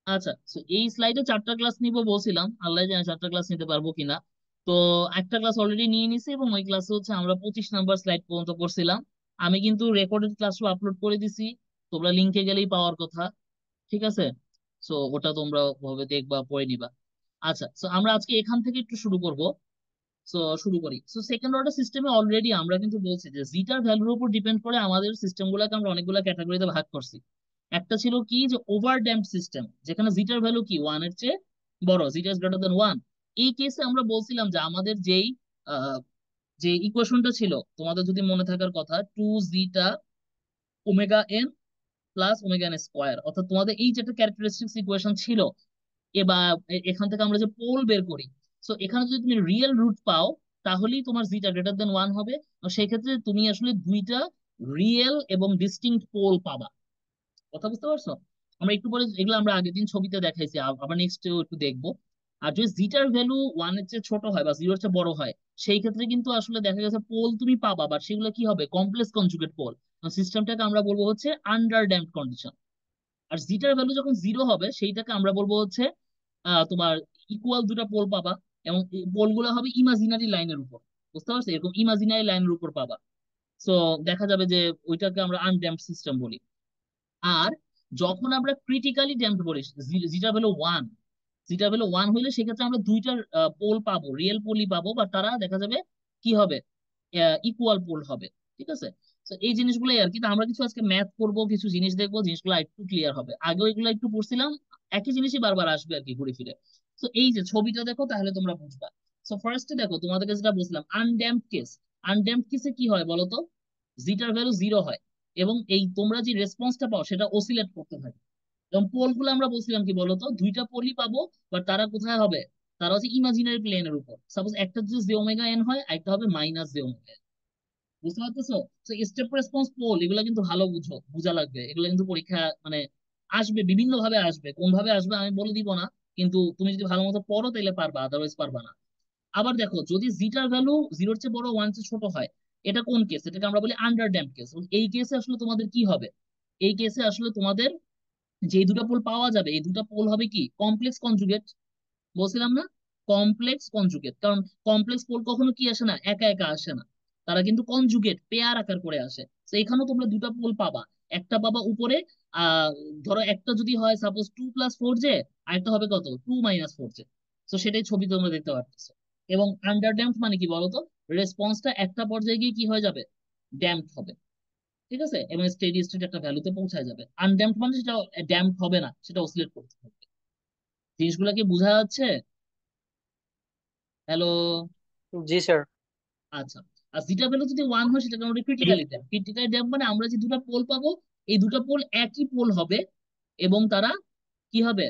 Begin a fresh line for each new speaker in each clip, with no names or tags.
আচ্ছা, তো এই স্লাইডে 4টা ক্লাস নিব বলছিলাম, আল্লাহ জানে 4টা ক্লাস নিতে পারবো কিনা। তো একটা ক্লাস অলরেডি নিয়ে নিছি, এবং ওই ক্লাসে হচ্ছে আমরা 25 নাম্বার স্লাইড পর্যন্ত করছিলাম। আমি কিন্তু রেকর্ডেড ক্লাসও আপলোড করে দিছি, তোমরা লিঙ্কে গেলেই পাওয়ার কথা। ঠিক আছে, সো ওটা তোমরা ভাবে দেখবা, পড়ে নিবা। আচ্ছা, তো আমরা আজকে এখান থেকে একটু শুরু করব। সো শুরু করি। সো সেকেন্ড অর্ডার সিস্টেমে অলরেডি আমরা কিন্তু বলছি যে জিটার ভ্যালুর উপর ডিপেন্ড করে আমাদের সিস্টেম গুলাকে আমরা অনেকগুলো ক্যাটাগরিতে ভাগ করছি। একটা ছিল কি, যে ওভার ড্যাম্পড সিস্টেম, যেখানে জিটার ভ্যালু কি ওয়ান এর চেয়ে বড়, জিটা ইজ গ্রেটার দেন ওয়ান। এই কেসে আমরা বলছিলাম যে আমাদের যেই আহ, যে ইকুয়েশনটা ছিল, তোমাদের যদি মনে থাকার কথা, two zeta omega n plus omega n square, অর্থাৎ তোমাদের এই যেটা ক্যারেক্টারিস্টিক্স ইকুয়েশন ছিল। এবার এখান থেকে আমরা যে পোল বের করি, সো এখানে যদি তুমি রিয়েল রুট পাও, তাহলেই তোমার জিটা গ্রেটার দেন ওয়ান হবে। আর সেই ক্ষেত্রে তুমি আসলে দুইটা রিয়েল এবং ডিস্টিংক্ট পোল পাবা। কথা বুঝতে পারছো? আমরা একটু পরে এগুলো আমরা আগের দিন ছবিতে দেখাইছি, আবার নেক্সট একটু দেখবো। আর যদি জিটার ভ্যালু ওয়ান এর চেয়ে ছোট হয় বা জিরোর চেয়ে বড় হয়, সেই ক্ষেত্রে কিন্তু আসলে দেখা গেছে পোল তুমি পাবা, বাট সেগুলো কি হবে, কমপ্লেক্স কনজুগেট পোল। সিস্টেমটাকে আমরা বলবো হচ্ছে আন্ডার ড্যাম্পড কন্ডিশন। আর জিটার ভ্যালু যখন জিরো হবে, সেইটাকে আমরা বলবো হচ্ছে তোমার ইকুয়াল দুটা পোল পাবা, এবং পোল গুলো হবে ইমাজিনারি লাইনের উপর। বুঝতে পারছো, এরকম ইমাজিনারি লাইনের উপর পাবা। সো দেখা যাবে যে ওইটাকে আমরা আনড্যাম্পড সিস্টেম বলি। আর যখন আমরা ক্রিটিক্যালি ড্যাম্পড বলি, যেটা হলো ওয়ান, যেটা হলো ওয়ান হইলে সেক্ষেত্রে আমরা দুইটা পোল পাবো, রিয়েল পোলই পাবো, বা তারা দেখা যাবে কি হবে, ইকুয়াল পোল হবে। ঠিক আছে, তো এই জিনিসগুলোই আর কি। তো আমরা কিছু আজকে ম্যাথ করব, কিছু জিনিস দেখবো, জিনিসগুলো একটু ক্লিয়ার হবে। আগেও এগুলো একটু পড়ছিলাম, একই জিনিসই বারবার আসবে আর কি, ঘুরে ফিরে। তো এই যে ছবিটা দেখো, তাহলে তোমরা বুঝবা। সো ফার্স্টে দেখো, তোমাদেরকে যেটা বলছিলাম, আনড্যাম্পড কেস। আনড্যাম্পড কেসে কি হয় বলো তো, জিটার ভ্যালু জিরো হয়, এবং এই তোমরা যে রেসপন্সটা পাও সেটা অসিলেট করতে থাকে। এবং পোল গুলো আমরা বলছিলাম কি বলতো, দুইটা পোলই পাবো, বাট তারা কোথায় হবে, তারা হচ্ছে ইমাজিনারি প্লেনের উপর। সাপোজ একটা যদি জে ওমেগা এন হয়, একটা হবে মাইনাস জে ওমেগা। বুঝতে পারতেছো? তো স্টেপ রেসপন্স পোল এগুলো কিন্তু ভালো বুঝা লাগবে, এগুলো কিন্তু পরীক্ষা মানে আসবে, বিভিন্ন ভাবে আসবে, কোন ভাবে আসবে আমি বলে দিব না। কিন্তু তুমি যদি ভালো মতো পড়ো তাহলে পারবা, আদারওয়াইজ পারবা না। আবার দেখো, যদি জিটার ভ্যালু জিরোর চেয়ে বড়, ওয়ান চেয়ে ছোট হয়, এটা কোন কেস, এটাকে আমরা বলি আন্ডার ড্যাম্প কেস। এই কেসে আসলে তোমাদের কি হবে, এই কেসে আসলে তোমাদের যে দুটো পোল পাওয়া যাবে, এই দুটো পোল হবে কি কমপ্লেক্স কনজুগেট। বলছিলাম না, কমপ্লেক্স কনজুগেট। কারণ কমপ্লেক্স পোল কখনো কি আসে না, একা একা আসে না, তারা কিন্তু কনজুগেট, পেয়ার আকার করে আসে। তো এখানেও তোমরা দুটো পোল পাবা, একটা পাবা উপরে। আহ ধরো একটা যদি হয় সাপোজ 2+4 জে, আরেকটা হবে কত, 2-4 জে। তো সেটাই ছবি তোমরা দেখতে পাচ্ছ। এবং আন্ডার ড্যাম্পড মানে কি বলতো, রেসপন্সটা একটা পর্যায়ে গিয়ে কি হয়ে যাবে, ড্যাম্পড হবে। ঠিক আছে, এবং স্টেডি স্টেট একটা ভ্যালুতে পৌঁছায় যাবে। আনড্যাম্পড মানে সেটা ড্যাম্পড হবে না, সেটা অসিলেট করতে থাকবে। জিনিসগুলো কি বোঝা যাচ্ছে? হ্যালো?
জি স্যার।
আচ্ছা। আর জিটা ভ্যালু যদি ওয়ান হয়, সেটাকে আমরা ক্রিটিক্যালি ড্যাম্প। ক্রিটিক্যালি ড্যাম্প মানে আমরা যে দুটো পোল পাবো, এই দুটো পোল একই পোল হবে, এবং তারা কি হবে,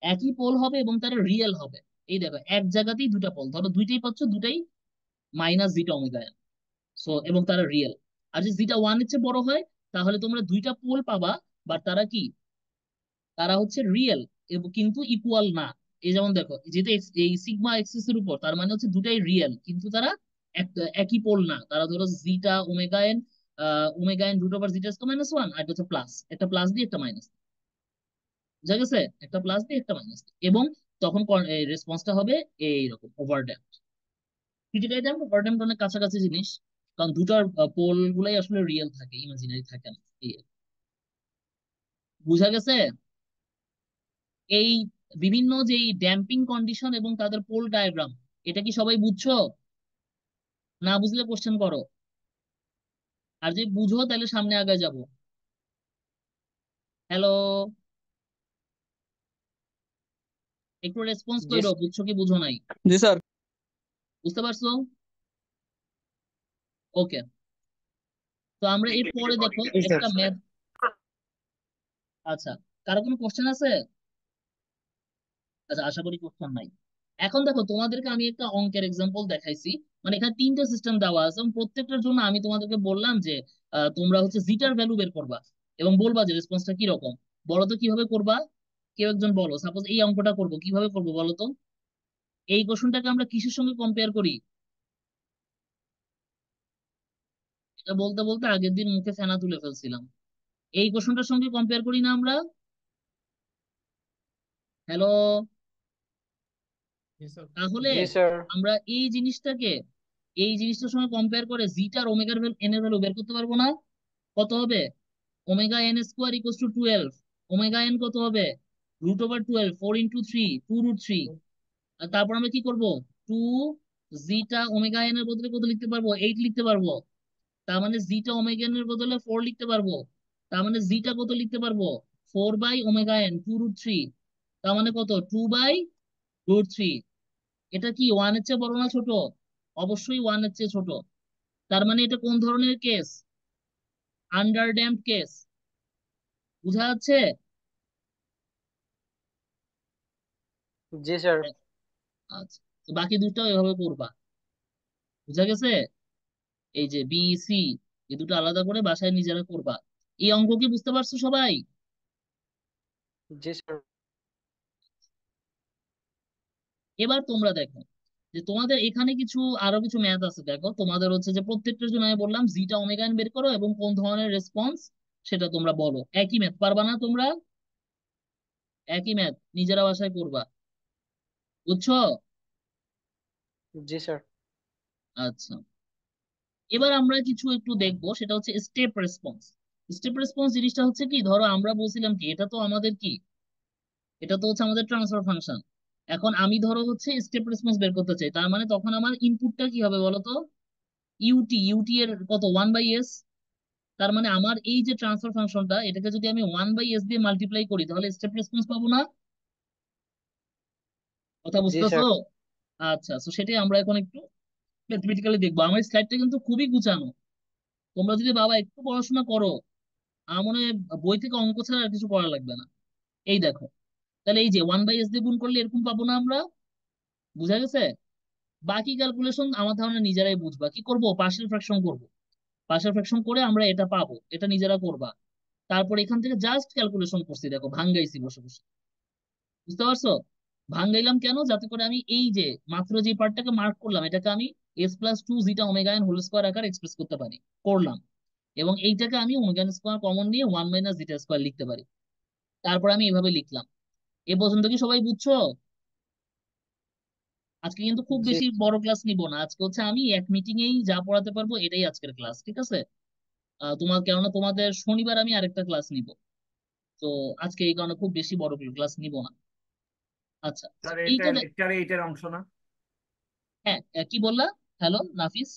একই পোল হবে, এবং তারা রিয়েল হবে। এই দেখো, এক জায়গাতেই দুটো পোল, ধরো দুইটাই পাচ্ছ, দুটাই মাইনাস জিটা ওমেগা। সো এবং তারা রিয়েল। আর যদি জিটা ওয়ান এর চেয়ে বড় হয়, তাহলে তোমরা দুইটা পোল পাবা, বাট তারা কি, তারা হচ্ছে রিয়েল এবং কিন্তু ইকুয়াল না। এই যেমন দেখো, যেহেতু এই সিগমা এক্সিস এর উপর, তার মানে হচ্ছে দুটাই রিয়েল, কিন্তু তারা একই পোল না। তারা ধরো zeta omega n, omega n root over zeta square minus one, আর এটা হচ্ছে প্লাস, একটা প্লাস দিয়ে একটা মাইনাস। বুঝা গেছে, একটা প্লাস দিয়ে একটা মাইনাস। এবং তখন রেসপন্সটা হবে এইরকম ওভারড্যাম্প। ক্রিটিক্যাল ড্যাম্প ওভারড্যাম্প অনেক কাছাকাছি জিনিস, কারণ দুটার পোল গুলাই আসলে রিয়েল থাকে, ইমাজিনারি থাকে না। এই আর কি। বুঝা গেছে? এই বিভিন্ন যে ড্যাম্পিং কন্ডিশন এবং তাদের পোল ডায়াগ্রাম, এটা কি সবাই বুঝছো? না বুঝলে কোশ্চেন করো, আর যদি বুঝো তাহলে সামনে আগে যাব। হ্যালো? একটু রেসপন্স
জি
করো, বুঝছো কি বুঝো নাই?
জি স্যার।
বুঝতে পারছো? ওকে। তো আমরা এর পরে দেখো
জি স্যার।
একটা ম্যাথ। আচ্ছা, কারো কোনো কোশ্চেন আছে? আচ্ছা, আশা করি কোশ্চেন নাই। এখন দেখো, তোমাদেরকে আমি একটা অঙ্কের এক্সাম্পল দেখাইছি। মানে এখানে তিনটা সিস্টেম দেওয়া আছে, এবং প্রত্যেকটার জন্য আমি তোমাদেরকে বললাম যে তোমরা হচ্ছে জিটার ভ্যালু বের করবা, এবং বলবা যে রেসপন্সটা কিরকম। বলো তো কিভাবে করবা, কেউ একজন বলো। সাপোজ এই অঙ্কটা করবো, কিভাবে করবো বলো তো? এই কোশ্চেনটাকে আমরা কিসের সঙ্গে কম্পেয়ার করি? এটা বলতে বলতে আগের দিন মুখে ফেনা তুলে ফেলছিলাম। এই কোশ্চেনটার সঙ্গে কম্পেয়ার করি না আমরা? হ্যালো। তাহলে
জি স্যার।
আমরা এই জিনিসটার সঙ্গে কম্পেয়ার করে জিটা আর ওমেগার এন এর ভ্যালু বের করতে পারবো না? কত হবে? Omega n square equals to 12। Omega N কত হবে? √12, 4 × 3, 2√3। আর তারপর আমরা কি করব? টু জিটা ওমেগা এন এর বদলে কত লিখতে পারবো? 8 লিখতে পারবো। তার মানে জিটা ওমেগা এন এর বদলে 4 লিখতে পারবো। তার মানে জিটা কত লিখতে পারবো? 4/ওমেগা এন, 2√3। তার মানে কত? 2/√3। এটা কি ওয়ান এর চেয়ে বড় না ছোট? অবশ্যই ওয়ান এর চেয়ে ছোট। তার মানে এটা কোন ধরনের কেস? Under damped case. বুঝা যাচ্ছে?
জি স্যার।
আচ্ছা, তো বাকি দুটো এভাবে করবা। বুঝা গেছে? এই যে বি সি, এই দুটো আলাদা করে বাসায় নিজেরা করবা। এই অঙ্ক কি বুঝতে পারছো সবাই?
জি স্যার।
এবার তোমরা দেখো যে তোমাদের এখানে আরো কিছু ম্যাথ আছে। দেখো তোমাদের হচ্ছে যে প্রত্যেকটার জন্য আমি বললাম জিটা ওমেগা এন বের করো এবং কোন ধরনের রেসপন্স সেটা তোমরা বলো। একই ম্যাথ পারবা না তোমরা? একই ম্যাথ নিজেরা বাসায় করবা। বুঝছো?
জি স্যার।
আচ্ছা, এবার আমরা কিছু একটু দেখবো, সেটা হচ্ছে স্টেপ রেসপন্স। স্টেপ রেসপন্স জিনিসটা হচ্ছে কি, ধরো আমরা বলছিলাম কি, এটা তো আমাদের কি, এটা তো হচ্ছে আমাদের ট্রান্সফার ফাংশন। এখন আমি ধরো হচ্ছে স্টেপ রেসপন্স বের করতে চাই, তার মানে তখন আমার ইনপুটটা কি হবে বলো তো? ইউটি এর কত? 1/s। তার মানে আমার এই যে ট্রান্সফার ফাংশনটা, এটাকে যদি আমি 1/s দিয়ে মাল্টিপ্লাই করি তাহলে স্টেপ রেসপন্স পাবো না? কথা
জি
বুঝতেছো?
স্যার।
আচ্ছা, তো সেটাই আমরা এখন একটু ম্যাথমেটিক্যালি দেখবো। আমার স্লাইডটা কিন্তু খুবই গুছানো। তোমরা যদি বাবা একটু পড়াশোনা করো, আমার মনে হয় বই থেকে অঙ্ক ছাড়া আর কিছু করা লাগবে না। এই দেখো, তাহলে এই যে 1/s দিয়ে গুণ করলে এরকম পাবো না আমরা? বুঝা গেছে? বাকি ক্যালকুলেশন আমার ধারণা নিজেরাই বুঝবা। কি করব? পার্শিয়াল ফ্র্যাকশন করব। পার্শিয়াল ফ্র্যাকশন করে আমরা এটা পাবো, এটা নিজেরা করবা। তারপর এখান থেকে জাস্ট ক্যালকুলেশন করছি, দেখো ভাঙ্গাইছি বসে বসে। বুঝতে পারছো? ভাঙ্গাইলাম কেন? যাতে করে আমি এই যে মাত্র যে পার্টটাকে মার্ক করলাম, এটাকে আমি s+2 zeta omega n whole square আকার এক্সপ্রেস করতে পারি। করলাম। এবং এইটাকে আমি ওমেগা স্কোয়ার কমন নিয়ে 1 - জিটা স্কোয়ার লিখতে পারি। তারপর আমি এভাবে লিখলাম। এ পর্যন্ত কি সবাই বুঝছো? আজকে কিন্তু খুব
জি।
বেশি বড় ক্লাস নিব না। আজকে হচ্ছে আমি এক মিটিং এই যা পড়াতে পারবো এটাই আজকের ক্লাস, ঠিক আছে? কেননা তোমাদের শনিবার আমি আরেকটা ক্লাস নিব। তো আজকে এই কারণে খুব বেশি বড় ক্লাস নিব না। আচ্ছা,
স্যার এটা
এইটা
লেকচারে এইটার অংশ না?
হ্যাঁ, কি বললা? হ্যালো নাফিস।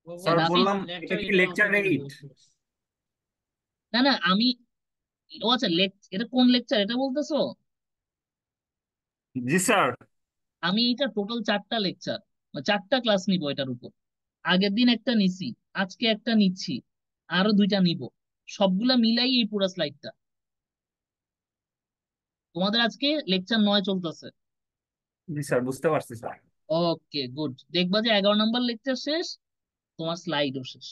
স্যার
নাফিস,
বললাম এটা কি লেকচার 8?
না না আমি, ও আচ্ছা, এটা কোন লেকচার এটা বলতেছো?
জি স্যার।
আমি এটা টোটাল 4টা লেকচার, 4টা ক্লাস নিব এটার উপর। আগের দিন একটা নিছি, আজকে একটা নিচ্ছি, আরো 2টা নিব। সবগুলা মিলাই এই পুরো স্লাইডটা। তোমাদের আজকে লেকচার 9 চলতেছে।
জি স্যার, বুঝতে পারছি স্যার।
ওকে গুড, দেখবা যে 11 নম্বর লেকচার শেষ, তোমার স্লাইডও শেষ।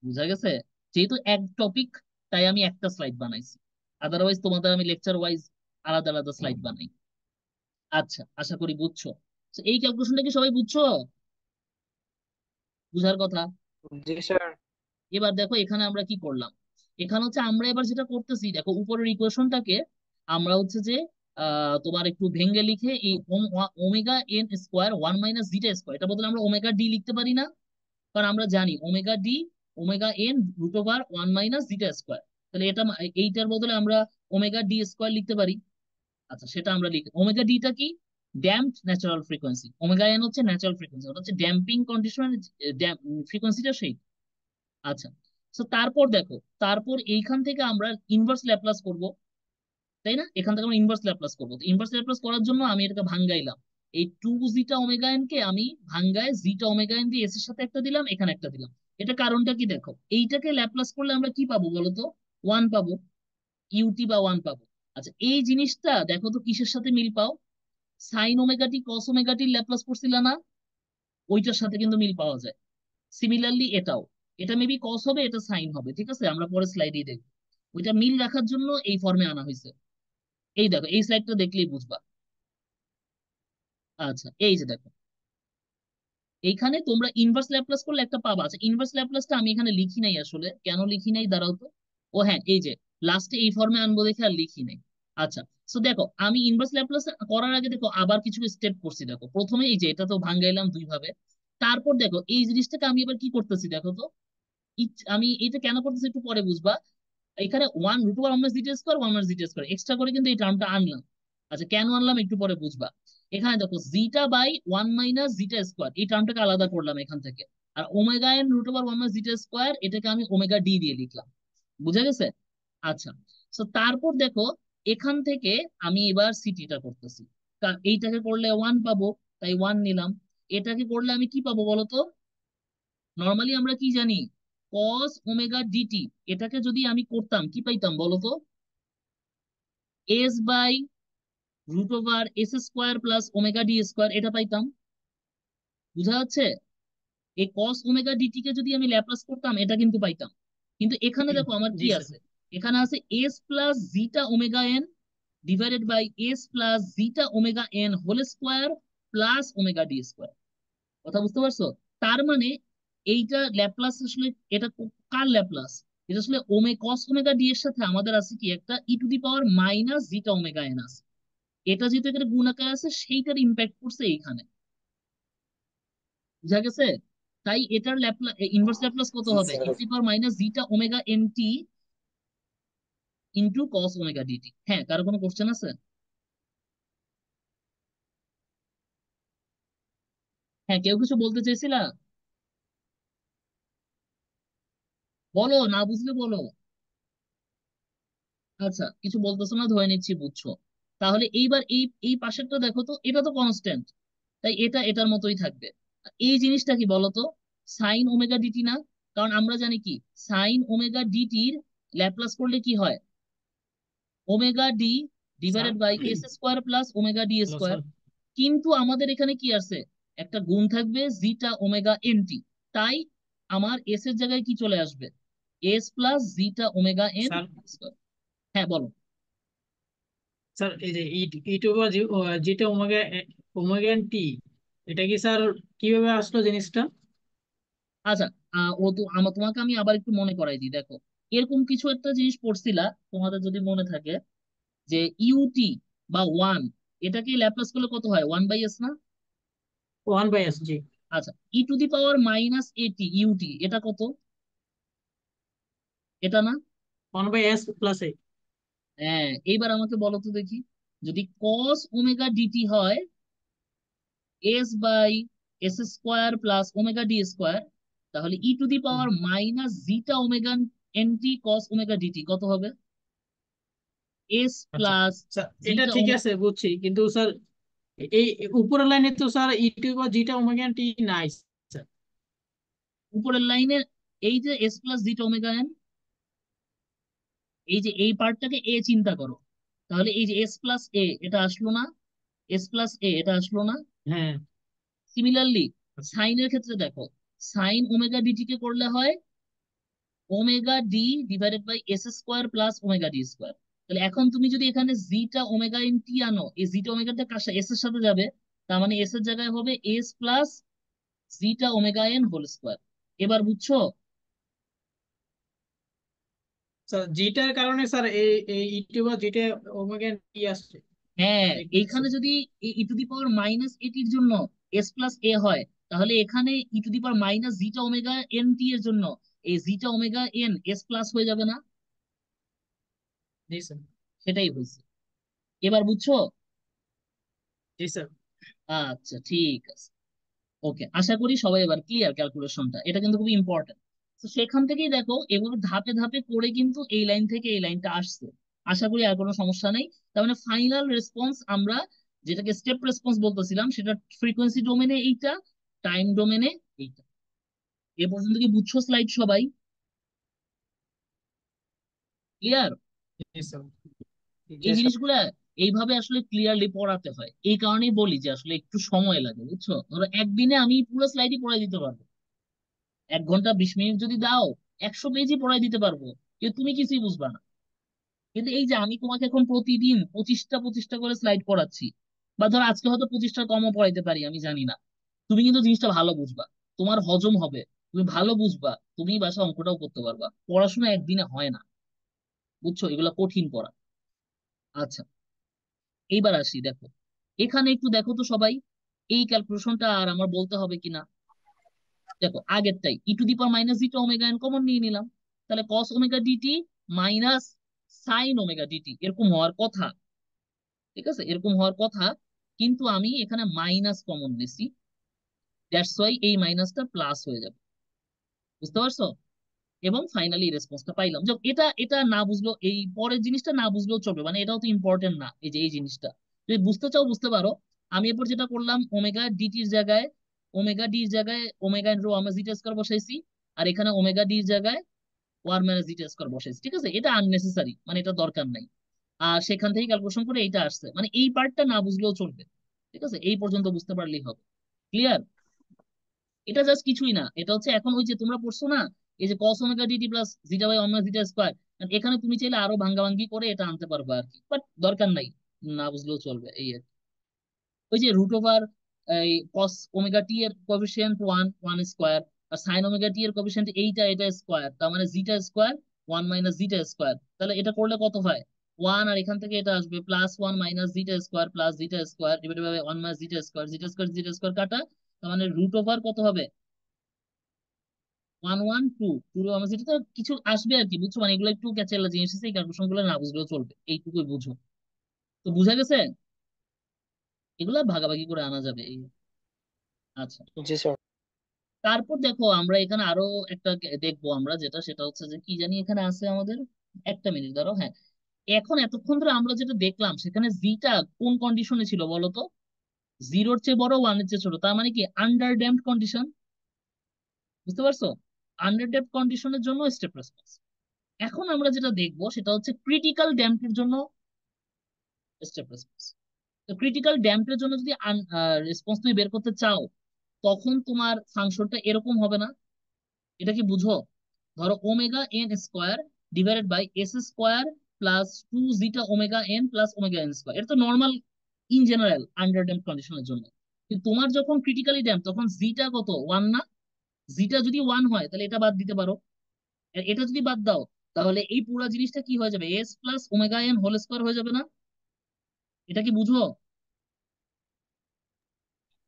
বুঝা গেছে? যেহেতু এক টপিক, তাই আমি একটা স্লাইড বানাইছি। আদারওয়াইজ তোমাদের আমি লেকচার ওয়াইজ আলাদা আলাদা স্লাইড বানাই। আচ্ছা, আশা করি বুঝছো। তো এই ক্যালকুলেশনটা কি সবাই বুঝছো? বুঝার কথা।
জি স্যার।
এবার দেখো এখানে আমরা কি করলাম। এখানে হচ্ছে আমরা এবার যেটা করতেছি, দেখো উপরের ইকুয়েশনটাকে আমরা হচ্ছে যে তোমার একটু ভেঙ্গে লিখে এই omega n square 1 - zeta square, এটা বদলে আমরা ওমেগা ডি লিখতে পারি না? কারণ আমরা জানি omega d, omega n √1 - zeta square. তাহলে এইটার বদলে আমরা ওমেগা ডি স্কোয়ার লিখতে পারি। আচ্ছা, সেটা আমরা লিখি। ওমেগা ডিটা কি? Damped natural frequency. Omega N হচ্ছে ন্যাচারাল ফ্রিকোয়েন্সি, ওটা হচ্ছে ড্যাম্পিং কন্ডিশন, ফ্রিকোয়েন্সিটা সেই। আচ্ছা, তো তারপর দেখো, তারপর এইখান থেকে আমরা ইনভার্স ল্যাপ্লাস করব। তাই না? এখান থেকে আমরা ইনভার্স ল্যাপ্লাস করবো। ইনভার্স ল্যাপ্লাস করার জন্য আমি এটাকে ভাঙ্গাইলাম। এই 2 জিটা ওমেগা এন কে আমি ভাঙ্গায় জিটা ওমেগা এন দিয়ে এস এর সাথে একটা দিলাম, এখানে একটা দিলাম। এটা কারণটা কি দেখো, এইটাকে ল্যাপ্লাস করলে আমরা কি পাবো বলতো? ওয়ান পাবো। ইউটি/1 পাবো। আচ্ছা, এই জিনিসটা দেখো তো কিসের সাথে মিল পাও? সাইন ওমেগা টি কস ওমেগা টির ল্যাপ্লাস করছিল না? ওইটার সাথে কিন্তু মিল পাওয়া যায়। সিমিলারলি এটাও, এটা মেবি কস হবে, এটা সাইন হবে, ঠিক আছে? আমরা পরে স্লাইডেই দেখবো। ওইটা মিল রাখার জন্য এই ফর্মে আনা হয়েছে। এই দেখো, এই স্লাইডটা দেখলেই বুঝবা। আচ্ছা, এই যে দেখো, এইখানে তোমরা ইনভার্স ল্যাপ্লাস করলে একটা পাবা। আচ্ছা, ইনভার্স ল্যাপ্লাসটা আমি এখানে লিখি নাই আসলে, কেন লিখি নাই দাঁড়াও তো। ও হ্যাঁ, এই যে লাস্টে এই ফর্মে আনবো দেখে আর লিখি নাই। আচ্ছা, সো দেখো আমি ইনভার্স ল্যাপ্লাস করার আগে দেখো আবার কিছু স্টেপ করছি। দেখো প্রথমে এই যে এটা তো ভাঙ্গাইলাম দুই ভাবে। তারপর দেখো এই জিনিসটাকে আমি এবার কি করতেছি দেখো তো। আমি এটা কেন করতেছি একটু পরে বুঝবা। এখানে one root over one minus zeta square one minus zeta square extra করে কিন্তু এই টার্মটা আনলাম। আচ্ছা কেন আনলাম একটু পরে বুঝবা। এখানে দেখো zeta by one minus zeta square এই টার্মটাকে আলাদা করলাম এখান থেকে। আর omega n root over one minus zeta square এটাকে আমি ওমেগা ডি দিয়ে লিখলাম। বুঝা গেছে? আচ্ছা, তো তারপর দেখো এখান থেকে আমি এবার সিটিটা করতেছি। এইটাকে করলে ওয়ান পাবো, তাই ওয়ান নিলাম। এটাকে করলে আমি কি পাবো বলতো। নর্মালি আমরা কি জানি, কস ওমেগা ডিটি। এটাকে যদি আমি করতাম কি পাইতাম বলতো, s by root over s square plus omega d square এটা পাইতাম। বুঝা যাচ্ছে? এই কস ওমেগা ডিটি কে যদি আমি ল্যাপ্লাস করতাম এটা কিন্তু পাইতাম। কিন্তু এখানে দেখো আমার কি
জি স্যার।
আছে, এখানে আছে s plus zeta omega n divided by s plus zeta omega n whole square plus omega d square. কথা বুঝতে পারছো? তার মানে এইটা ল্যাপ্লাস আসলে এটা কার ল্যাপ্লাস? এটা আসলে কস ওমেগা ডি এর সাথে আমাদের আছে কি একটা e to the power minus zeta omega n আছে। এটা যেহেতু এখানে গুণ আকারে আছে সেইটার ইম্প্যাক্ট করছে এইখানে। বুঝা গেছে? তাই এটার ল্যাপ্লাস ইনভার্স ল্যাপ্লাস কত
জি
হবে, e
sir.
To the power minus zeta omega n t into cos omega d t. হ্যাঁ, কারো কোনো কোশ্চেন আছে? হ্যাঁ, কেউ কিছু বলতে চাইছিলা? বলো, না বুঝলে বলো। আচ্ছা, কিছু বলতেছো না, ধরে নিচ্ছি বুঝছো। তাহলে এইবার এই এই পাশেরটা দেখো তো, এটা তো কনস্ট্যান্ট, তাই এটা এটার মতোই থাকবে। এই জিনিসটা কি বলতো, সাইন ওমেগা ডিটি না? কারণ আমরা জানি কি, সাইন ওমেগা ডিটির ল্যাপ্লাস করলে কি হয়, omega d
sir.
Divided by s square plus omega d
hello
square.
Sir.
কিন্তু আমাদের এখানে কি আছে, একটা গুণ থাকবে জিটা ওমেগা এনটি। তাই আমার এস এর জায়গায় কি চলে আসবে, s plus zeta omega n
sir
square. হ্যাঁ বলো।
স্যার এই যে ইট ওভার যেটা ওমেগা ওমেগা টি, এটা কি স্যার কিভাবে আসলো জিনিসটা?
আচ্ছা, ও তো তোমাকে আমি আবার একটু মনে করাই দিই। দেখো এরকম কিছু একটা জিনিস পড়ছিলা তোমাদের যদি মনে থাকে, যে ইউটি বা ওয়ান, এটাকে ল্যাপ্লাস করলে কত হয়, ওয়ান বাই এস না?
ওয়ান বাই এস জি।
আচ্ছা, e to the power minus a t u t এটা কত, এটা না?
One by s plus a.
হ্যাঁ, এইবার আমাকে বলো তো দেখি, যদি কস ওমেগা ডিটি হয় s by s square plus omega d square, তাহলে e to the power minus zeta omega n t cos omega d t কত হবে, এস
আচ্ছা
প্লাস
স্যার, এটা
জিটা
ঠিক আছে বুঝছি, কিন্তু স্যার এই উপরের লাইনে তো স্যার ইট ওভার যেটা ওমেগা টি নাই স্যার।
উপরের লাইনে এই যে S plus zeta omega N, এই যে এই পার্টটাকে এ চিন্তা করো। তাহলে এই যে এস প্লাস এ এটা আসলো না, এস প্লাস এ এটা আসলো না।
হ্যাঁ।
সিমিলারলি সাইনের ক্ষেত্রে দেখো, সাইন ওমেগা ডিটি কে করলে হয় omega d divided by s square plus omega d square. তাহলে এখন তুমি যদি এখানে জিটা ওমেগা ইন টি আনো, এই জিটা ওমেগাটা কার সাথে, এস এর সাথে যাবে। তার মানে এস এর জায়গায় হবে s plus zeta omega n whole square. এবার বুঝছো?
স্যার যেটার কারণে স্যার এই এই ইট ওভার যেটা ওমেগা টি আসছে।
হ্যাঁ,
দেখতেছি।
এইখানে যদি ই টু দি পাওয়ার মাইনাস এটির জন্য এস প্লাস এ হয়, তাহলে এখানে e to the power minus zeta omega n t এর জন্য এই zeta omega n s plus হয়ে যাবে না?
জি স্যার।
সেটাই হয়েছে। এবার বুঝছো?
জি স্যার।
আচ্ছা ঠিক আছে। ওকে, আশা করি সবাই এবার ক্লিয়ার ক্যালকুলেশনটা, এটা কিন্তু খুবই ইম্পর্টেন্ট। তো সেখান থেকেই দেখো এগুলো ধাপে ধাপে করে কিন্তু এই লাইন থেকে এই লাইনটা আসছে। আশা করি আর কোনো সমস্যা নেই। তার মানে ফাইনাল রেসপন্স আমরা যেটাকে স্টেপ রেসপন্স বলতেছিলাম, সেটা ফ্রিকোয়েন্সি ডোমেনে এইটা, টাইম ডোমেনে এইটা। এ পর্যন্ত কি বুঝছো স্লাইড সবাই? ক্লিয়ার?
জি স্যার। জি
এই
স্যার।
জিনিসগুলা এইভাবে আসলে ক্লিয়ারলি পড়াতে হয়, এই কারণেই বলি যে আসলে একটু সময় লাগে, বুঝছো? ধরো একদিনে আমি পুরো স্লাইডই পড়াই দিতে পারবো, 1 ঘন্টা 20 মিনিট যদি দাও 100 পেজই পড়াই দিতে পারবো, কিন্তু তুমি কিছুই বুঝবা না। কিন্তু এই যে আমি তোমাকে এখন প্রতিদিন 25টা 25টা করে স্লাইড পড়াচ্ছি, বা ধর আজকে হয়তো 25টা কমও পড়াইতে পারি, আমি জানি না, তুমি কিন্তু জিনিসটা ভালো বুঝবা, তোমার হজম হবে, তুমি ভালো বুঝবা, তুমি বাসা অঙ্কটাও করতে পারবা। পড়াশোনা একদিনে হয় না, বুঝছো, এগুলা কঠিন পড়া। আচ্ছা, এইবার আসি, দেখো এখানে একটু দেখো তো সবাই, এই ক্যালকুলেশনটা আর আমার বলতে হবে কিনা। দেখো আগেরটাই e to the power minus zeta omega n common নিয়ে নিলাম, তাহলে cos omega d t minus sine omega d t এরকম হওয়ার কথা। ঠিক আছে, এরকম হওয়ার কথা, কিন্তু আমি এখানে মাইনাস কমন নিছি, দ্যাটস ওয়াই এই মাইনাসটা প্লাস হয়ে যাবে। বুঝতে পারছো? এবং ফাইনালি রেসপন্সটা পাইলাম। যাক, এটা এটা না বুঝলেও, এই পরের জিনিসটা না বুঝলেও চলবে, মানে এটাও তো ইম্পর্টেন্ট না, এই যে এই জিনিসটা যদি বুঝতে চাও বুঝতে পারো। আমি এরপর যেটা করলাম, ওমেগা ডিটির জায়গায়, ওমেগা ডির জায়গায় omega into one minus zeta square বসাইছি, আর এখানে ওমেগা ডির জায়গায় ওয়ান মাইনাস জিটা স্কয়ার বসাইছি। ঠিক আছে, এটা আননেসেসারি, মানে এটা দরকার নাই। আর সেখান থেকে ক্যালকুলেশন করে এইটা আসছে, মানে এই পার্টটা না বুঝলেও চলবে। ঠিক আছে, এই পর্যন্ত বুঝতে পারলেই হবে। ক্লিয়ার? এটা জাস্ট কিছুই না, এটা হচ্ছে এখন ওই যে তোমরা পড়ছো না, এই যে cos omega d t plus zeta by omega zeta square, এখানে তুমি চাইলে আরো ভাঙ্গাভাঙ্গি করে এটা আনতে পারবে আর কি, বাট দরকার নাই, না বুঝলেও চলবে এই আর কি। ওই যে রুট ওভার এই cos ওমেগা টি এর কোএফিসিয়েন্ট ওয়ান, ওয়ান স্কয়ার, আর সাইন ওমেগা টি এর কোএফিসিয়েন্ট এইটা, এটা স্কয়ার, তার মানে zeta square one minus zeta square. তাহলে এটা করলে কত হয়? ওয়ান, আর এখান থেকে এটা আসবে plus one minus zeta square plus zeta square divided by one minus zeta square কাটা, তার মানে রুট ওভার কত হবে? ওয়ান ওয়ান টু টু, আমার যেটা তো কিছু আসবে আর কি, বুঝছো, মানে এগুলো একটু ক্যাচেলা জিনিস আছে, এই ক্যালকুলেশন গুলো না বুঝলেও চলবে, এইটুকুই বুঝো। তো বুঝা গেছে, এগুলা ভাগাভাগি করে আনা যাবে এই। আচ্ছা,
জি স্যার।
তারপর দেখো আমরা এখানে আরো একটা দেখবো আমরা, যেটা সেটা হচ্ছে যে কি জানি এখানে আছে আমাদের, একটা মিনিট দাঁড়াও। হ্যাঁ, এখন এতক্ষণ ধরে আমরা যেটা দেখলাম সেখানে জিটা কোন কন্ডিশনে ছিল বলো তো? জিরোর চেয়ে বড়, ওয়ানের চেয়ে ছোট, তার মানে কি আন্ডার ড্যাম্পড কন্ডিশন। বুঝতে পারছো? আন্ডার ড্যাম্পড কন্ডিশনের জন্য স্টেপ রেসপন্স। এখন আমরা যেটা দেখবো সেটা হচ্ছে ক্রিটিক্যাল ড্যাম্পের জন্য স্টেপ রেসপন্স। তো ক্রিটিক্যাল ড্যাম্পের জন্য যদি রেসপন্স তুমি বের করতে চাও, তখন তোমার ফাংশনটা এরকম হবে না? এটা কি বুঝো? ধরো omega n square divided by s square plus two zeta omega n plus omega n square, এটা তো normal in general under damp কন্ডিশনের জন্য। কিন্তু তোমার যখন ক্রিটিক্যালি ড্যাম্প, তখন জিটা কত? ওয়ান না? জিটা যদি ওয়ান হয় তাহলে এটা বাদ দিতে পারো, আর এটা যদি বাদ দাও, তাহলে এই পুরো জিনিসটা কি হয়ে যাবে? S plus omega n whole square হয়ে যাবে না? এটা কি বুঝো?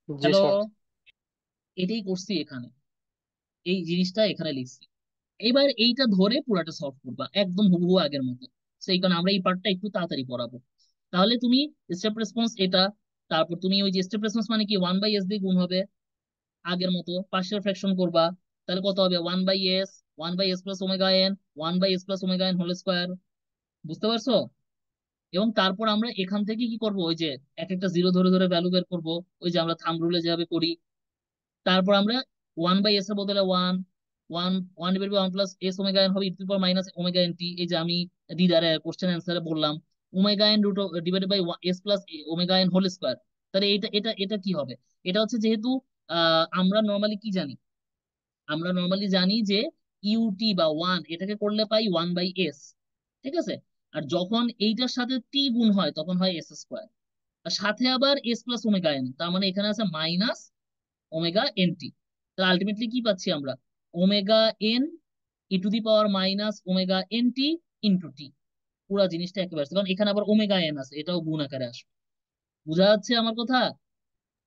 জি
হ্যালো?
স্যার।
এটাই করছি এখানে, এই জিনিসটা এখানে লিখছি। এবার এইটা ধরে পুরাটা সলভ করবা একদম হুবহু আগের মতো। সেই কারণে আমরা এই পার্টটা একটু তাড়াতাড়ি পড়াবো। তাহলে তুমি স্টেপ রেসপন্স এটা, তারপর তুমি ওই যে স্টেপ রেসপন্স মানে কি, ওয়ান বাই এস দিয়ে গুণ হবে আগের মতো, পার্শিয়াল ফ্র্যাকশন করবা, তাহলে কত হবে? One by s, one by s plus omega n, one by s plus omega n whole square. বুঝতে পারছো? এবং তারপর আমরা এখান থেকে কি করব, ওই যে এক একটা জিরো ধরে ধরে ভ্যালু বের করব, ওই যে আমরা থাম্ব রুলে যেভাবে করি। তারপর আমরা ওয়ান বাই এস এর বদলে one, one, one divide by one plus s omega n হবে e to the power minus omega n t, এই যে আমি দিদারে কোশ্চেন অ্যান্সারে বললাম, omega n root divided by s plus omega n whole square. তাহলে এটা এটা এটা কি হবে? এটা হচ্ছে যেহেতু আমরা নর্মালি কি জানি, আমরা নর্মালি জানি যে ইউটি বা ওয়ান এটাকে করলে পাই ওয়ান বাই এস। ঠিক আছে, আর যখন এইটার সাথে টি গুণ হয় তখন হয় এস স্কোয়ার, আর সাথে আবার এস প্লাস ওমেগা এন, তার মানে এখানে আছে মাইনাস ওমেগা এন টি। তাহলে আলটিমেটলি কি পাচ্ছি আমরা? Omega n e to the power minus omega n t into t. পুরা জিনিসটা একেবারে আসছে, কারণ এখানে আবার ওমেগা এন আছে, এটাও গুণ আকারে আসবে। বুঝা যাচ্ছে আমার কথা?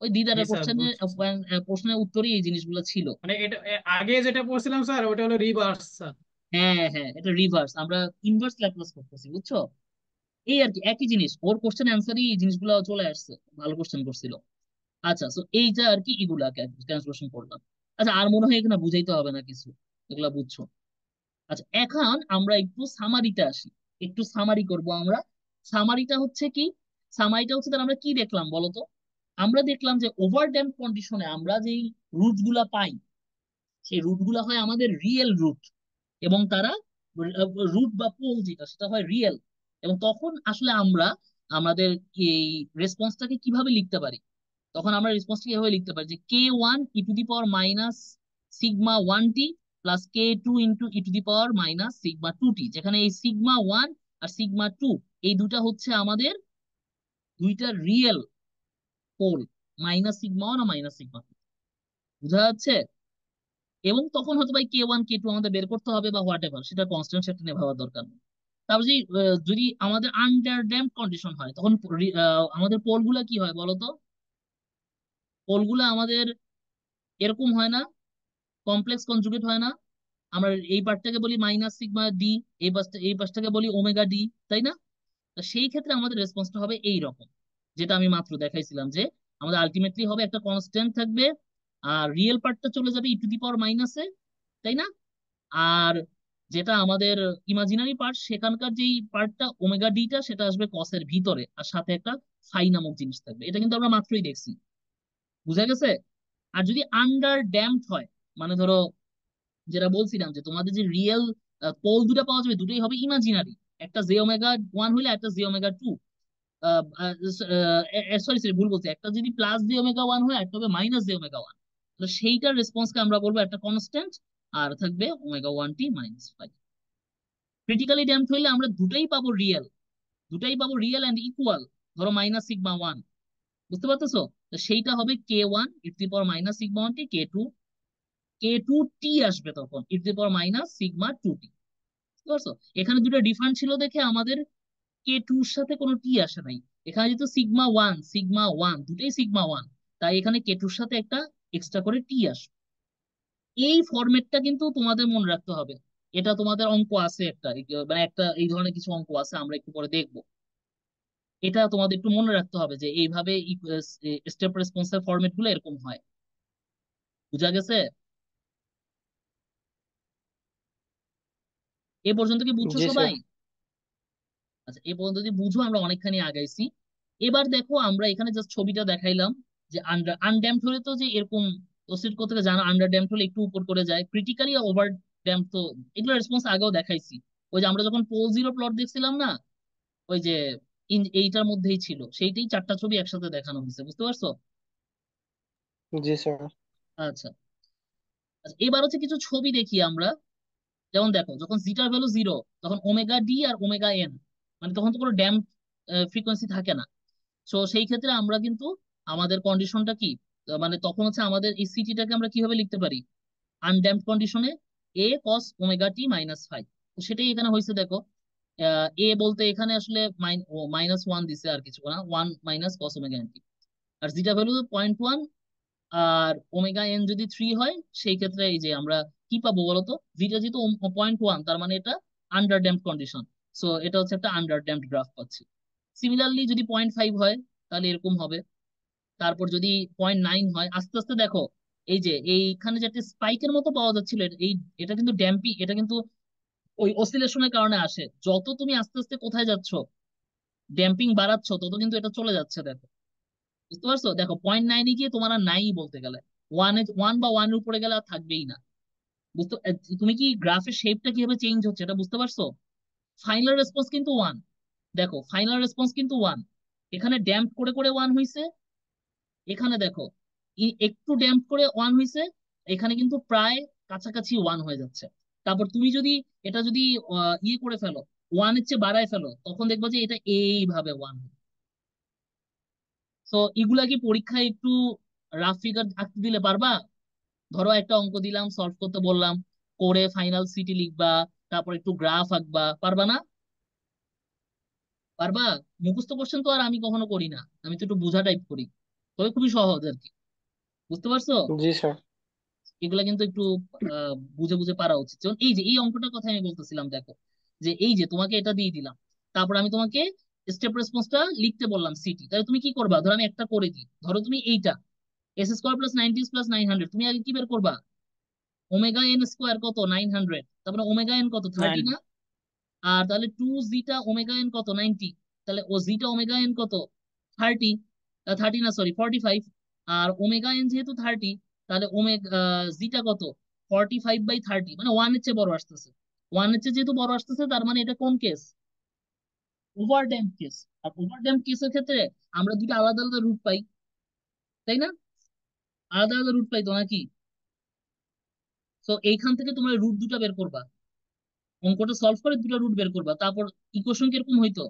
ওই
জি
দিদারের
স্যার,
কোশ্চেনের
বুঝছি স্যার।
প্রশ্নের উত্তরই এই জিনিসগুলো ছিল।
মানে এটা আগে যেটা পড়ছিলাম স্যার, ওটা হলো রিভার্স স্যার।
হ্যাঁ হ্যাঁ, এটা রিভার্স, আমরা ইনভার্স ল্যাপ্লাস করতেছি, বুঝছো? এই আর কি, একই জিনিস, ওর কোশ্চেন অ্যান্সারই এই জিনিসগুলো চলে আসছে, ভালো কোশ্চেন করছিল। আচ্ছা, তো এইটা আর কি, এগুলা ক্যালকুলেশন করলাম। আচ্ছা, আর মনে হয় এখানে বুঝাইতে হবে না কিছু, এগুলা বুঝছো। আচ্ছা, এখন আমরা একটু সামারিতে আসি, একটু সামারি করব আমরা। সামারিটা হচ্ছে কি? সামারিটা হচ্ছে তাহলে আমরা কি দেখলাম বলতো? আমরা দেখলাম যে ওভার ড্যাম্প কন্ডিশনে আমরা যেই রুট গুলা পাই, সেই রুট গুলা হয় আমাদের রিয়েল রুট, এবং তারা রুট বা পোল যেটা সেটা হয় রিয়েল। এবং তখন আসলে আমরা আমাদের এই রেসপন্সটাকে কিভাবে লিখতে পারি? তখন আমরা রেসপন্সটাকে এভাবে লিখতে পারি যে k one e to the power minus sigma one t plus k two into e to the power minus sigma two t, যেখানে এই সিগমা ওয়ান আর সিগমা টু এই দুটা হচ্ছে আমাদের দুইটা real pole, minus sigma one আর minus sigma two. বুঝা যাচ্ছে? এবং তখন হয়তো ভাই কে ওয়ান কে টু আমাদের বের করতে হবে বা হোয়াট এভার, সেটা কনস্ট্যান্ট, সেটা নিয়ে ভাবার দরকার নেই। তারপর যদি আমাদের আন্ডার ড্যাম্প কন্ডিশন হয় তখন আমাদের পোলগুলা কি হয় বলতো? পোলগুলা আমাদের এরকম হয় না, কমপ্লেক্স কনজুগেট হয় না। আমরা এই পার্টটাকে বলি মাইনাস সিগমা ডি, এই পাশটাকে বলি ওমেগা ডি, তাই না? তো সেই ক্ষেত্রে আমাদের রেসপন্সটা হবে এই রকম, যেটা আমি মাত্র দেখাইছিলাম, যে আমাদের আলটিমেটলি হবে একটা কনস্ট্যান্ট থাকবে, আর রিয়েল পার্টটা চলে যাবে ই টু দি পাওয়ার মাইনাসে, তাই না? আর যেটা আমাদের ইমাজিনারি পার্ট, সেখানকার যেই পার্টটা ওমেগা ডিটা, সেটা আসবে কসের ভিতরে, আর সাথে একটা ফাই নামক জিনিস থাকবে। এটা কিন্তু আমরা মাত্রই দেখছি, বুঝা গেছে? আর যদি আন্ডার ড্যাম্পড হয়, মানে ধরো যেটা বলছিলাম যে তোমাদের যে রিয়েল পোল দুটা পাওয়া যাবে, দুটোই হবে ইমাজিনারি। একটা জে ওমেগা ওয়ান হইলে একটা j omega two, sorry sorry ভুল বলছি, একটা যদি প্লাস জে ওমেগা ওয়ান হয়, একটা হবে মাইনাস জে ওমেগা ওয়ান। তো সেইটার রেসপন্সকে আমরা বলবো একটা কনস্ট্যান্ট, আর থাকবে omega one t minus five. Critically damped হইলে আমরা দুটাই পাবো রিয়েল, দুটাই পাবো রিয়েল অ্যান্ড ইকুয়াল। ধরো মাইনাস সিগমা ওয়ান, বুঝতে পারতেছো? তো সেইটা হবে k one e to the power minus sigma one t, k two t আসবে তখন e to the power minus sigma two t. বুঝতে পারছো? এখানে দুটো ডিফারেন্ট ছিল দেখে আমাদের কে টুর সাথে কোনো টি আসে নাই। এখানে যেহেতু সিগমা ওয়ান দুটোই সিগমা ওয়ান, তাই এখানে কে টুর সাথে একটা এক্সট্রা করে টি আসবে। এই ফরম্যাটটা কিন্তু তোমাদের মনে রাখতে হবে। এটা তোমাদের অঙ্ক আছে একটা, মানে একটা এই ধরনের কিছু অঙ্ক আছে, আমরা একটু পরে দেখবো। এটা তোমাদের একটু মনে রাখতে হবে যে এইভাবে স্টেপ রেসপন্সের ফরম্যাট গুলো এরকম হয়। বুঝা গেছে? এ পর্যন্ত কি বুঝছো
জি
সবাই?
স্যার।
আচ্ছা, এ পর্যন্ত যদি বুঝো আমরা অনেকখানি আগাইছি। এবার দেখো আমরা এখানে জাস্ট ছবিটা দেখাইলাম, যে আনড্যাম্পড হলে তো যে এরকম প্রসিড করতে হবে, জানো আন্ডার ড্যাম্পড হলে একটু উপর করে যায়, ক্রিটিক্যালি ওভার ড্যাম্প তো এগুলো রেসপন্স আগেও দেখাইছি। ওই যে আমরা যখন পোল জিরো প্লট দেখছিলাম না, ওই যে এইটার মধ্যেই ছিল, সেইটাই চারটা ছবি একসাথে দেখানো হয়েছে, বুঝতে পারছো?
জি স্যার।
আচ্ছা, আচ্ছা এবার হচ্ছে কিছু ছবি দেখি আমরা। যেমন দেখো, যখন জিটার ভ্যালু জিরো, তখন ওমেগা ডি আর ওমেগা এন, মানে তখন তো কোনো ড্যাম্প ফ্রিকোয়েন্সি থাকে না। সো সেই ক্ষেত্রে আমরা কিন্তু আমাদের কন্ডিশনটা কি, মানে তখন হচ্ছে আমাদের এই সিটিটাকে আমরা কিভাবে লিখতে পারি? আনড্যাম্পড কন্ডিশনে এ কস ওমেগা টি মাইনাস ফাইভ। তো সেটাই এখানে হয়েছে দেখো। এ বলতে এখানে আসলে মাইনাস ওয়ান দিছে, আর কিছু না, one minus cos omega n t. আর জিটা ভ্যালু পয়েন্ট ওয়ান, আর ওমেগা এন যদি থ্রি হয়, সেই ক্ষেত্রে এই যে আমরা কি পাবো বলতো? জিটা যেহেতু পয়েন্ট ওয়ান, তার মানে এটা আন্ডার ড্যাম্পড কন্ডিশন। সো এটা হচ্ছে একটা আন্ডার ড্যাম্পড গ্রাফ পাচ্ছি। সিমিলারলি যদি পয়েন্ট ফাইভ হয়, তাহলে এরকম হবে। তারপর যদি পয়েন্ট নাইন হয়, আস্তে আস্তে দেখো, এই যে এইখানে যে একটা স্পাইকের মতো পাওয়া যাচ্ছিল, এটা কিন্তু ড্যাম্পি, এটা কিন্তু ওই অসিলেশনের কারণে আসে। যত তুমি আস্তে আস্তে কোথায় যাচ্ছ, ড্যাম্পিং বাড়াচ্ছ, তত কিন্তু এটা চলে যাচ্ছে, দেখো। বুঝতে পারছো? দেখো পয়েন্ট নাইনে গিয়ে তোমার আর নাই বলতে গেলে, ওয়ান বা ওয়ানের উপরে গেলে আর থাকবেই না। তুমি কি গ্রাফের শেপটা কিভাবে চেঞ্জ হচ্ছে এটা বুঝতে পারছো? ফাইনাল রেসপন্স কিন্তু ওয়ান, দেখো ফাইনাল রেসপন্স কিন্তু ওয়ান। এখানে ড্যাম্প করে করে ওয়ান হইছে, এখানে দেখো একটু ড্যাম্প করে ওয়ান হয়েছে, এখানে কিন্তু প্রায় কাছাকাছি ওয়ান হয়ে যাচ্ছে। তারপর তুমি যদি এটা যদি ইয়ে করে ফেলো, ওয়ান এর চেয়ে বাড়ায় ফেলো, তখন দেখবো যে এটা এইভাবে ওয়ান। তো এগুলা কি পরীক্ষায় একটু রাফ ফিগার আঁকতে দিলে পারবা? ধরো একটা অঙ্ক দিলাম, সলভ করতে বললাম, করে ফাইনাল সিটি লিখবা, তারপর একটু গ্রাফ আঁকবা, পারবা না? পারবা? মুখস্থ কোশ্চেন তো আর আমি কখনো করি না, আমি তো একটু বোঝা টাইপ করি, তবে খুবই সহজ আর কি। বুঝতে পারছো?
জি স্যার।
এগুলা কিন্তু একটু বুঝে বুঝে পারা উচিত। যেমন এই যে এই অঙ্কটার কথা আমি বলতেছিলাম, দেখো, যে এই যে তোমাকে এটা দিয়ে দিলাম, তারপর আমি তোমাকে স্টেপ রেসপন্সটা লিখতে বললাম সিটি, তাহলে তুমি কি করবা? ধরো আমি একটা করে দিই, ধরো তুমি এইটা S square plus ninety plus nine hundred, তুমি আগে কি বের করবা? ওমেগা এন স্কোয়ার কত? 900, তারপরে ওমেগা এন কত? Thirty
nine.
না? আর তাহলে টু জিটা ওমেগা এন কত? 90। তাহলে ও জিটা ওমেগা এন কত? থার্টি। থার্টি না, সরি 45। আর ওমেগা এন যেহেতু থার্টি, তাহলে ওমেগা জিটা কত? 45/30, মানে ওয়ান এর চেয়ে বড় আসতেছে। ওয়ান এর চেয়ে যেহেতু বড় আসতেছে, তার মানে এটা কোন কেস? Over damp case. আর ওভার ড্যাম্প কেসের ক্ষেত্রে আমরা দুটো আলাদা আলাদা রুট পাই, তাই না? আলাদা আলাদা রুট পাই তো নাকি? তো এইখান থেকে তোমরা রুট দুটা বের করবা, অঙ্কটা সলভ করে দুটো রুট বের করবা, তারপর ইকুয়েশন কিরকম হইতো?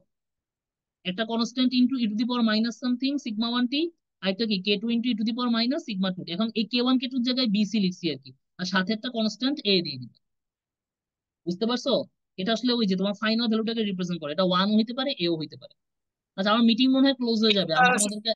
একটা constant into e to the power minus something sigma one t, আর একটা কি k two into e to the power minus sigma two. এখন এই কে ওয়ান কে টুর জায়গায় বিসি লিখছি আর কি, আর সাথে একটা কনস্ট্যান্ট এ দিয়ে দিবে। বুঝতে পারছো? এটা আসলে ওই যে তোমার ফাইনাল ভ্যালুটাকে রিপ্রেজেন্ট করে, এটা ওয়ানও হইতে পারে, এও হইতে পারে। আচ্ছা, আমার মিটিং মনে হয় ক্লোজ হয়ে যাবে, আমি তোমাদেরকে